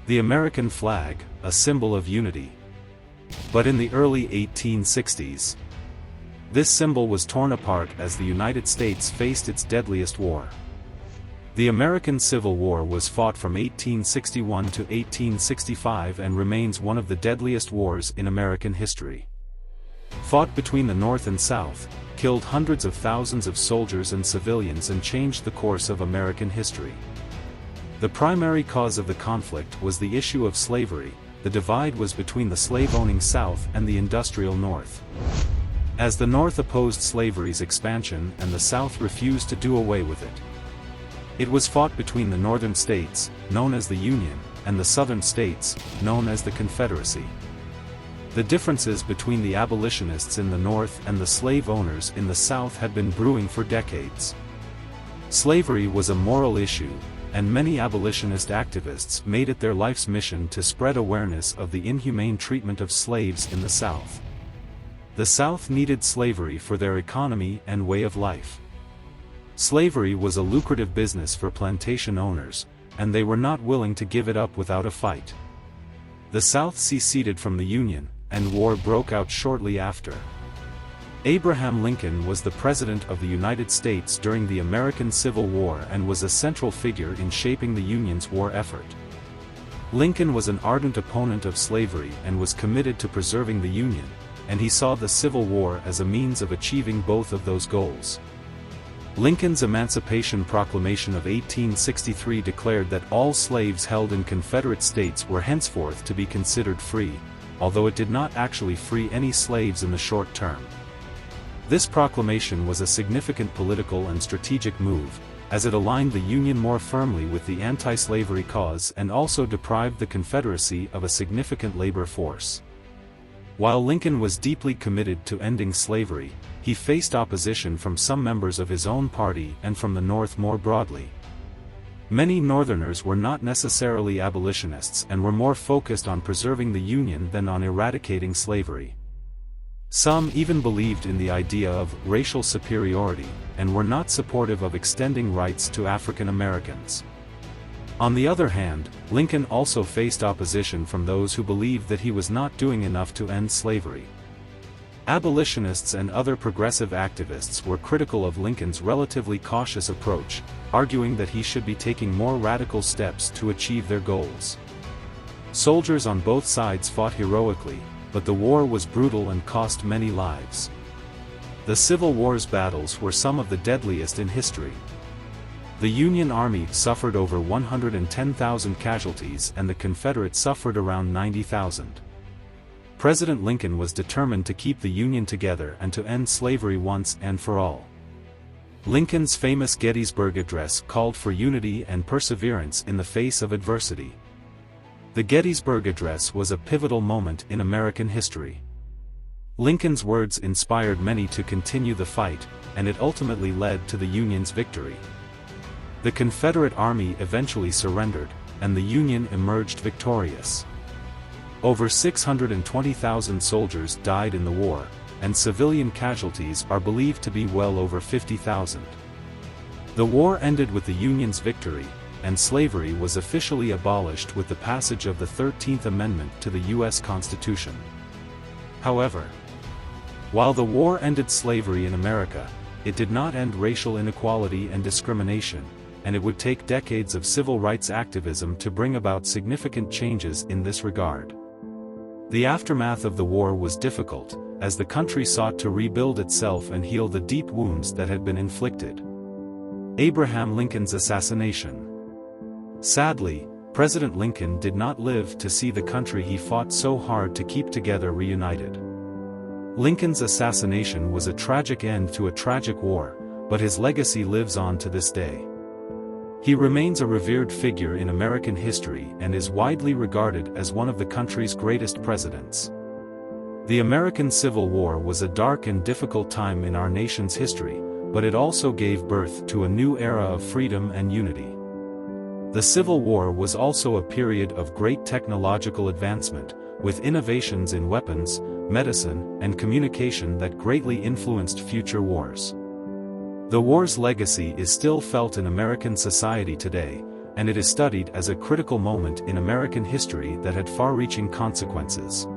The American flag, a symbol of unity. But in the early 1860s, this symbol was torn apart as the United States faced its deadliest war. The American Civil War was fought from 1861 to 1865 and remains one of the deadliest wars in American history. Fought between the North and South, killed hundreds of thousands of soldiers and civilians and changed the course of American history. The primary cause of the conflict was the issue of slavery. The divide was between the slave-owning South and the industrial North. As the North opposed slavery's expansion and the South refused to do away with it. It was fought between the northern states, known as the Union, and the southern states, known as the Confederacy. The differences between the abolitionists in the North and the slave owners in the South had been brewing for decades. Slavery was a moral issue, and many abolitionist activists made it their life's mission to spread awareness of the inhumane treatment of slaves in the South. The South needed slavery for their economy and way of life. Slavery was a lucrative business for plantation owners, and they were not willing to give it up without a fight. The South seceded from the Union, and war broke out shortly after. Abraham Lincoln was the President of the United States during the American Civil War and was a central figure in shaping the Union's war effort. Lincoln was an ardent opponent of slavery and was committed to preserving the Union, and he saw the Civil War as a means of achieving both of those goals. Lincoln's Emancipation Proclamation of 1863 declared that all slaves held in Confederate states were henceforth to be considered free, although it did not actually free any slaves in the short term. This proclamation was a significant political and strategic move, as it aligned the Union more firmly with the anti-slavery cause and also deprived the Confederacy of a significant labor force. While Lincoln was deeply committed to ending slavery, he faced opposition from some members of his own party and from the North more broadly. Many Northerners were not necessarily abolitionists and were more focused on preserving the Union than on eradicating slavery. Some even believed in the idea of racial superiority, and were not supportive of extending rights to African Americans. On the other hand, Lincoln also faced opposition from those who believed that he was not doing enough to end slavery. Abolitionists and other progressive activists were critical of Lincoln's relatively cautious approach, arguing that he should be taking more radical steps to achieve their goals. Soldiers on both sides fought heroically, but the war was brutal and cost many lives. The Civil War's battles were some of the deadliest in history. The Union Army suffered over 110,000 casualties and the Confederates suffered around 90,000. President Lincoln was determined to keep the Union together and to end slavery once and for all. Lincoln's famous Gettysburg Address called for unity and perseverance in the face of adversity. The Gettysburg Address was a pivotal moment in American history. Lincoln's words inspired many to continue the fight, and it ultimately led to the Union's victory. The Confederate Army eventually surrendered, and the Union emerged victorious. Over 620,000 soldiers died in the war, and civilian casualties are believed to be well over 50,000. The war ended with the Union's victory, and slavery was officially abolished with the passage of the 13th Amendment to the U.S. Constitution. However, while the war ended slavery in America, it did not end racial inequality and discrimination, and it would take decades of civil rights activism to bring about significant changes in this regard. The aftermath of the war was difficult, as the country sought to rebuild itself and heal the deep wounds that had been inflicted. Abraham Lincoln's assassination. Sadly, President Lincoln did not live to see the country he fought so hard to keep together reunited. Lincoln's assassination was a tragic end to a tragic war, but his legacy lives on to this day. He remains a revered figure in American history and is widely regarded as one of the country's greatest presidents. The American Civil War was a dark and difficult time in our nation's history, but it also gave birth to a new era of freedom and unity. The Civil War was also a period of great technological advancement, with innovations in weapons, medicine, and communication that greatly influenced future wars. The war's legacy is still felt in American society today, and it is studied as a critical moment in American history that had far-reaching consequences.